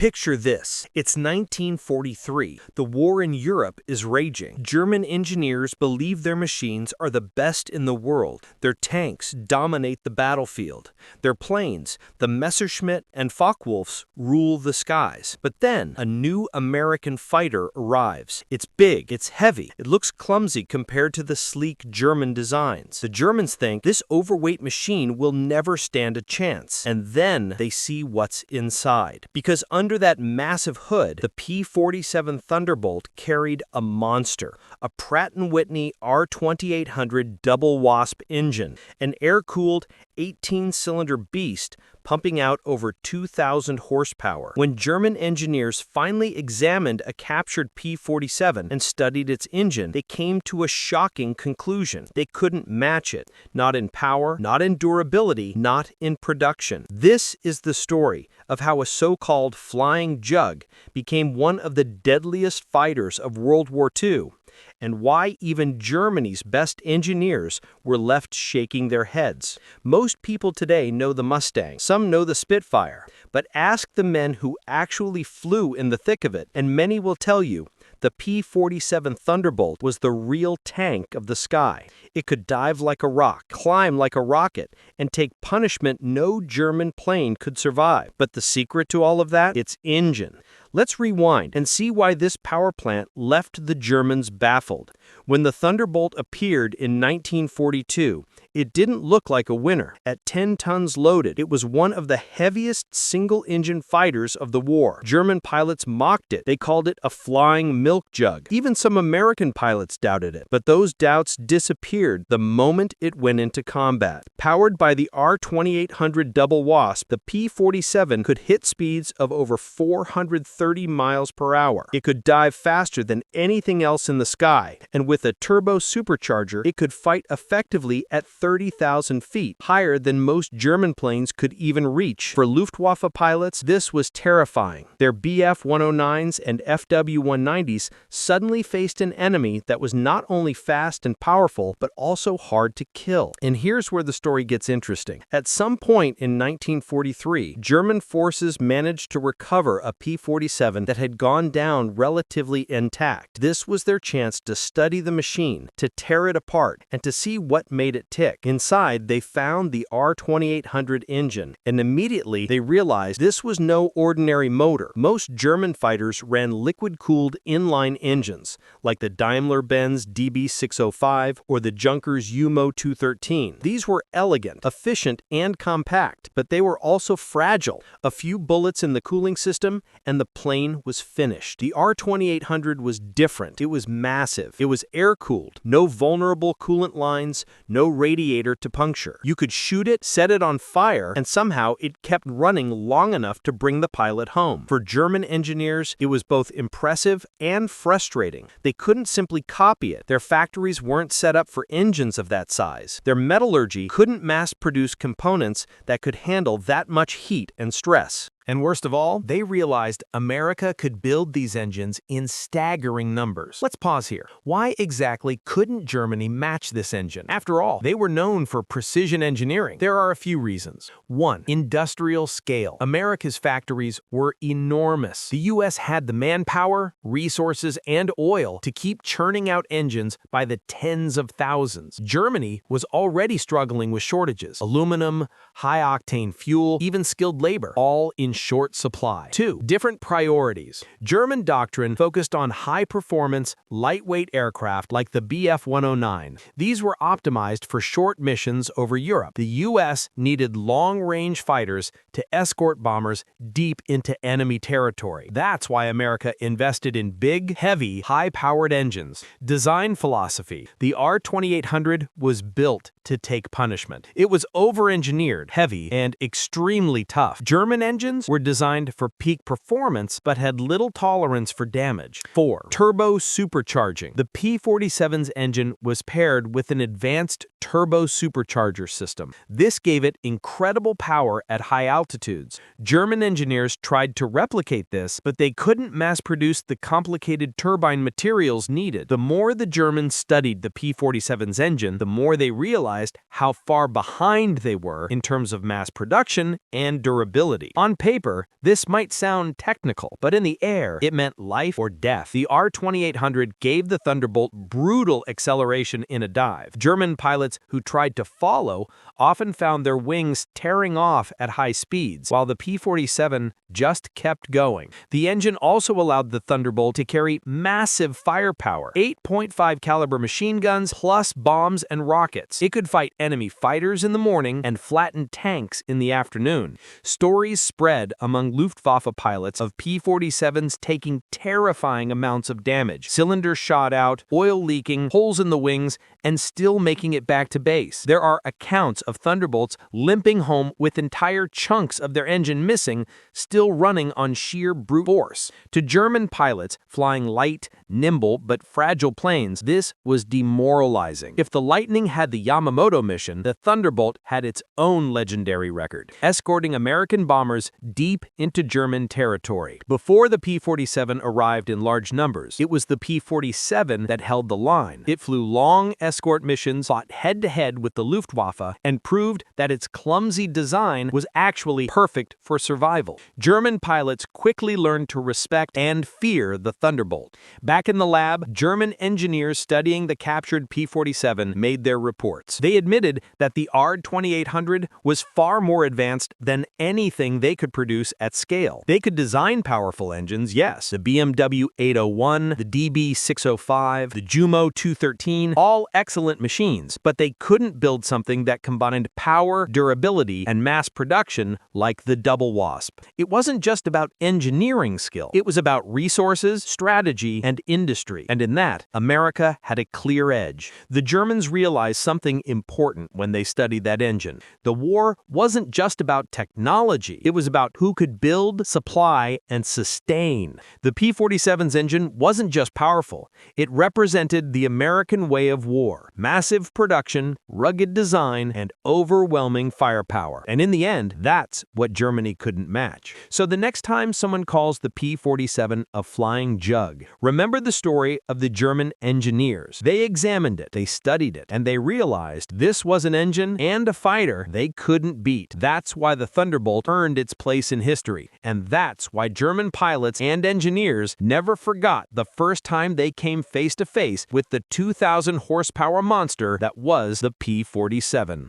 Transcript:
Picture this. It's 1943. The war in Europe is raging. German engineers believe their machines are the best in the world. Their tanks dominate the battlefield. Their planes, the Messerschmitt and Focke-Wulfs, rule the skies. But then, a new American fighter arrives. It's big, it's heavy, it looks clumsy compared to the sleek German designs. The Germans think this overweight machine will never stand a chance. And then they see what's inside. Because under that massive hood, the P-47 Thunderbolt carried a monster, a Pratt & Whitney R2800 Double Wasp engine, an air-cooled 18-cylinder beast pumping out over 2,000 horsepower. When German engineers finally examined a captured P-47 and studied its engine, they came to a shocking conclusion. They couldn't match it, not in power, not in durability, not in production. This is the story of how a so-called flying jug became one of the deadliest fighters of World War II, and why even Germany's best engineers were left shaking their heads. Most people today know the Mustang, some know the Spitfire, but ask the men who actually flew in the thick of it, and many will tell you the P-47 Thunderbolt was the real tank of the sky. It could dive like a rock, climb like a rocket, and take punishment no German plane could survive. But the secret to all of that? Its engine. Let's rewind and see why this power plant left the Germans baffled. When the Thunderbolt appeared in 1942, it didn't look like a winner. At 10 tons loaded, it was one of the heaviest single-engine fighters of the war. German pilots mocked it. They called it a flying milk jug. Even some American pilots doubted it. But those doubts disappeared the moment it went into combat. Powered by the R2800 Double Wasp, the P-47 could hit speeds of over 430 miles per hour. It could dive faster than anything else in the sky, and with a turbo supercharger, it could fight effectively at 30,000 feet, higher than most German planes could even reach. For Luftwaffe pilots, this was terrifying. Their Bf 109s and FW 190s suddenly faced an enemy that was not only fast and powerful, but also hard to kill. And here's where the story gets interesting. At some point in 1943, German forces managed to recover a P-47 that had gone down relatively intact. This was their chance to study the machine, to tear it apart, and to see what made it tick. Inside, they found the R2800 engine, and immediately they realized this was no ordinary motor. Most German fighters ran liquid-cooled inline engines, like the Daimler-Benz DB605 or the Junkers UMO 213. These were elegant, efficient, and compact, but they were also fragile. A few bullets in the cooling system, and the plane was finished. The R2800 was different. It was massive. It was air-cooled. No vulnerable coolant lines, no radiator to puncture. You could shoot it, set it on fire, and somehow it kept running long enough to bring the pilot home. For German engineers, it was both impressive and frustrating. They couldn't simply copy it. Their factories weren't set up for engines of that size. Their metallurgy couldn't mass-produce components that could handle that much heat and stress. And worst of all, they realized America could build these engines in staggering numbers. Let's pause here. Why exactly couldn't Germany match this engine? After all, they were known for precision engineering. There are a few reasons. 1. Industrial scale. America's factories were enormous. The U.S. had the manpower, resources, and oil to keep churning out engines by the tens of thousands. Germany was already struggling with shortages. Aluminum, high-octane fuel, even skilled labor, all in short supply. 2. Different priorities. German doctrine focused on high-performance, lightweight aircraft like the Bf 109. These were optimized for short missions over Europe. The U.S. needed long-range fighters to escort bombers deep into enemy territory. That's why America invested in big, heavy, high-powered engines. Design philosophy. The R2800 was built to take punishment. It was over-engineered, heavy, and extremely tough. German engines were designed for peak performance but had little tolerance for damage. 4. Turbo supercharging. The P-47's engine was paired with an advanced turbo supercharger system. This gave it incredible power at high altitudes. German engineers tried to replicate this, but they couldn't mass-produce the complicated turbine materials needed. The more the Germans studied the P-47's engine, the more they realized how far behind they were in terms of mass production and durability. On paper, paper, this might sound technical, but in the air, it meant life or death. The R-2800 gave the Thunderbolt brutal acceleration in a dive. German pilots who tried to follow often found their wings tearing off at high speeds, while the P-47 just kept going. The engine also allowed the Thunderbolt to carry massive firepower, 8.5 caliber machine guns plus bombs and rockets. It could fight enemy fighters in the morning and flatten tanks in the afternoon. Stories spread among Luftwaffe pilots of P-47s taking terrifying amounts of damage. Cylinders shot out, oil leaking, holes in the wings, and still making it back to base. There are accounts of Thunderbolts limping home with entire chunks of their engine missing, still running on sheer brute force. To German pilots flying light, nimble, but fragile planes, this was demoralizing. If the Lightning had the Yamamoto mission, the Thunderbolt had its own legendary record, escorting American bombers deep into German territory. Before the P-47 arrived in large numbers, it was the P-47 that held the line. It flew long escort missions, fought head-to-head with the Luftwaffe, and proved that its clumsy design was actually perfect for survival. German pilots quickly learned to respect and fear the Thunderbolt. Back in the lab, German engineers studying the captured P-47 made their reports. They admitted that the R-2800 was far more advanced than anything they could produce at scale. They could design powerful engines, yes, the BMW 801, the DB 605, the Jumo 213, all excellent machines, but they couldn't build something that combined power, durability, and mass production like the Double Wasp. It wasn't just about engineering skill. It was about resources, strategy, and industry. And in that, America had a clear edge. The Germans realized something important when they studied that engine. The war wasn't just about technology. It was about who could build, supply, and sustain. The P-47's engine wasn't just powerful. It represented the American way of war. Massive production, rugged design, and overwhelming firepower. And in the end, that's what Germany couldn't match. So the next time someone calls the P-47 a flying jug, remember the story of the German engineers. They examined it, they studied it, and they realized this was an engine and a fighter they couldn't beat. That's why the Thunderbolt earned its place in history. And that's why German pilots and engineers never forgot the first time they came face to face with the 2,000 horsepower monster that was the P-47.